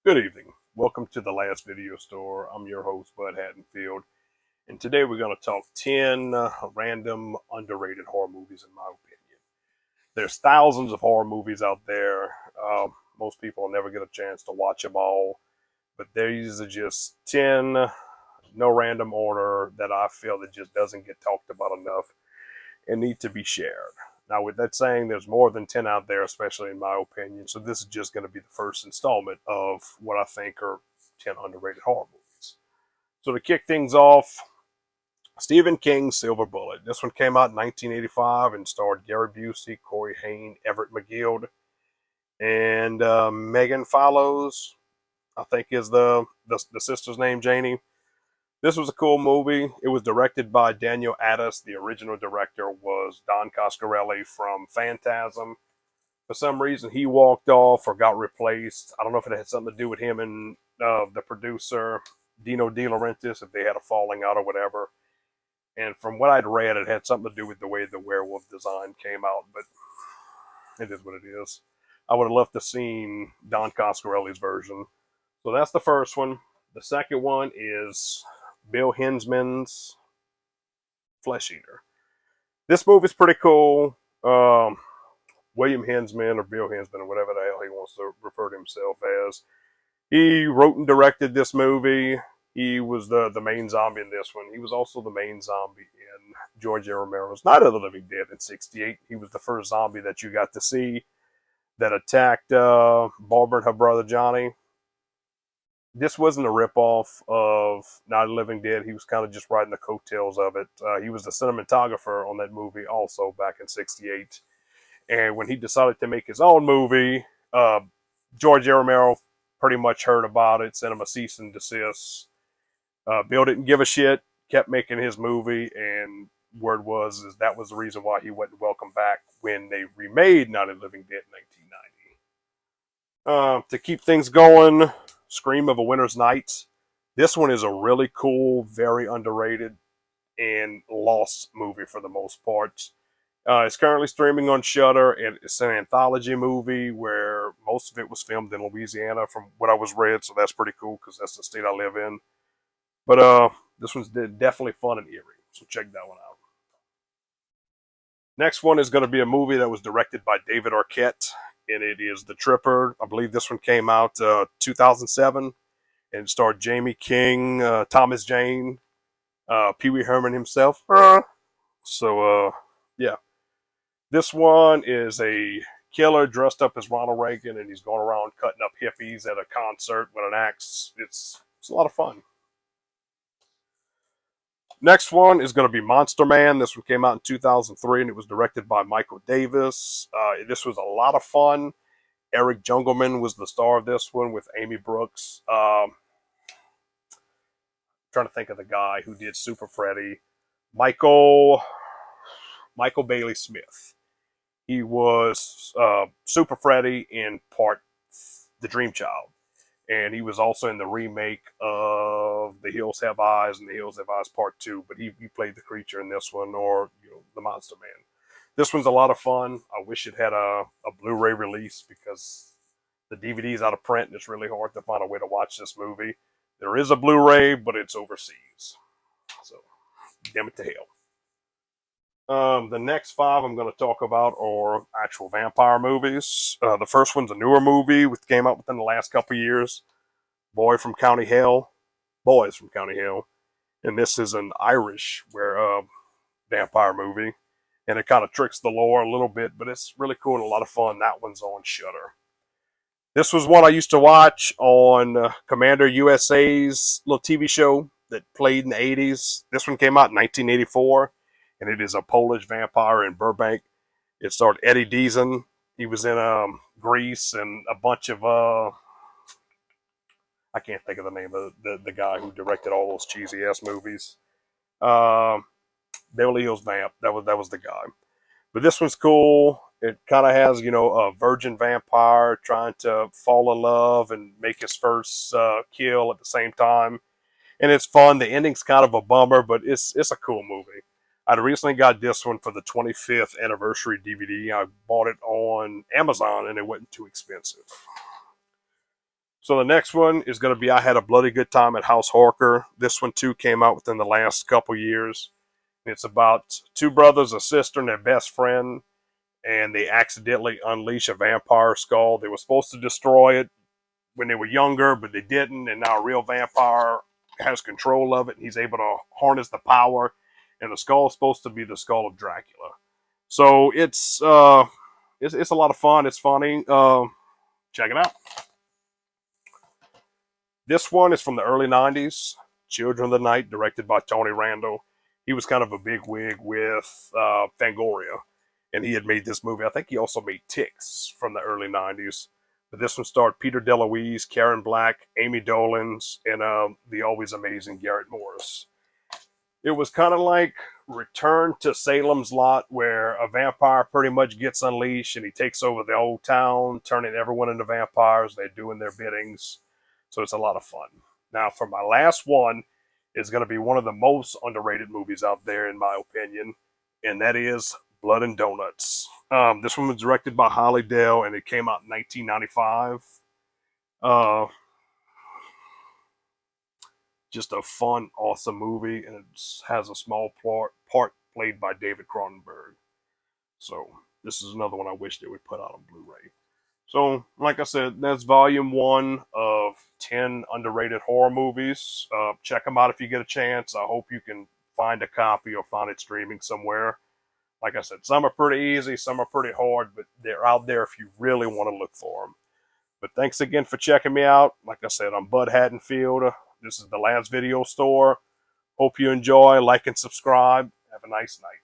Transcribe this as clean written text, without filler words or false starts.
Good evening. Welcome to the Last Video Store. I'm your host, Bud Haddonfield, and today we're going to talk 10 random underrated horror movies, in my opinion. There's thousands of horror movies out there. Most people will never get a chance to watch them all, but these are just 10, no random order, that I feel that just doesn't get talked about enough and need to be shared. Now, with that saying, there's more than 10 out there, especially in my opinion. So this is just going to be the first installment of what I think are 10 underrated horror movies. So to kick things off, Stephen King's Silver Bullet. This one came out in 1985 and starred Gary Busey, Corey Haim, Everett McGill, and Megan Follows, I think is the sister's name, Janie. This was a cool movie. It was directed by Daniel Addis. The original director was Don Coscarelli from Phantasm. For some reason, he walked off or got replaced. I don't know if it had something to do with him and the producer, Dino De Laurentiis, if they had a falling out or whatever. And from what I'd read, it had something to do with the way the werewolf design came out, but it is what it is. I would have loved to have seen Don Coscarelli's version. So that's the first one. The second one is Bill Hinzman's Flesh Eater. This movie's pretty cool. William Hinzman or Bill Hinzman or whatever the hell he wants to refer to himself as. He wrote and directed this movie. He was the main zombie in this one. He was also the main zombie in George A. Romero's Night of the Living Dead in '68. He was the first zombie that you got to see that attacked Barbara and her brother Johnny. This wasn't a ripoff of Night of the Living Dead. He was kind of just riding the coattails of it. He was the cinematographer on that movie also back in '68. And when he decided to make his own movie, George A. Romero pretty much heard about it, sent him a cease and desist. Bill didn't give a shit, kept making his movie, and word was is that was the reason why he wasn't welcome back when they remade Night of the Living Dead in 1990. To keep things going, Scream of a Winter's Night. This one is a really cool, very underrated, and lost movie for the most part. It's currently streaming on Shudder, and it's an anthology movie where most of it was filmed in Louisiana, from what I was read. So that's pretty cool because that's the state I live in. But this one's definitely fun and eerie. So check that one out. Next one is going to be a movie that was directed by David Arquette, and it is The Tripper. I believe this one came out 2007, and it starred Jamie King, Thomas Jane, Pee Wee Herman himself. Yeah. This one is a killer dressed up as Ronald Reagan, and he's going around cutting up hippies at a concert with an axe. It's a lot of fun. Next one is going to be Monster Man. This one came out in 2003, and it was directed by Michael Davis. This was a lot of fun. Eric Jungleman was the star of this one with Amy Brooks. Trying to think of the guy who did Super Freddy. Michael Bailey Smith. He was Super Freddy in part The Dream Child. And he was also in the remake of The Hills Have Eyes and The Hills Have Eyes Part 2. But he played the creature in this one, or the Monster Man. This one's a lot of fun. I wish it had a Blu-ray release because the DVD's out of print and it's really hard to find a way to watch this movie. There is a Blu-ray, but it's overseas. So, damn it to hell. The next five I'm going to talk about are actual vampire movies. The first one's a newer movie which came out within the last couple of years. Boys from County Hell. And this is an Irish vampire movie. And it kind of tricks the lore a little bit, but it's really cool and a lot of fun. That one's on Shudder. This was one I used to watch on Commander USA's little TV show that played in the 80s. This one came out in 1984. And it is a Polish vampire in Burbank. It starred Eddie Deezen. He was in Grease and a bunch of I can't think of the name of the guy who directed all those cheesy ass movies. Beverly Hills Vamp. That was the guy. But this one's cool. It kind of has a virgin vampire trying to fall in love and make his first kill at the same time, and it's fun. The ending's kind of a bummer, but it's a cool movie. I recently got this one for the 25th anniversary DVD. I bought it on Amazon, and it wasn't too expensive. So the next one is going to be I Had a Bloody Good Time at House Harker. This one too came out within the last couple years. It's about two brothers, a sister, and their best friend, and they accidentally unleash a vampire skull. They were supposed to destroy it when they were younger, but they didn't, and now a real vampire has control of it, and he's able to harness the power, and the skull is supposed to be the skull of Dracula. So it's a lot of fun. It's funny. Check it out. This one is from the early 90s, Children of the Night, directed by Tony Randall. He was kind of a big wig with Fangoria, and he had made this movie. I think he also made Ticks from the early 90s. But this one starred Peter DeLuise, Karen Black, Amy Dolans, and the always amazing Garrett Morris. It was kind of like Return to Salem's Lot, where a vampire pretty much gets unleashed and he takes over the old town, turning everyone into vampires. They're doing their biddings. So it's a lot of fun. Now, for my last one, is going to be one of the most underrated movies out there, in my opinion, and that is Blood and Donuts. This one was directed by Holly Dell, and it came out in 1995. Just a fun, awesome movie, and it has a small part played by David Cronenberg. So this is another one I wish they would put out on Blu-ray. So, like I said, that's volume 1 of 10 underrated horror movies. Check them out if you get a chance. I hope you can find a copy or find it streaming somewhere. Like I said, some are pretty easy, some are pretty hard, but they're out there if you really want to look for them. But thanks again for checking me out. Like I said, I'm Bud Haddonfield. This is the Lance Video Store. Hope you enjoy, like, and subscribe. Have a nice night.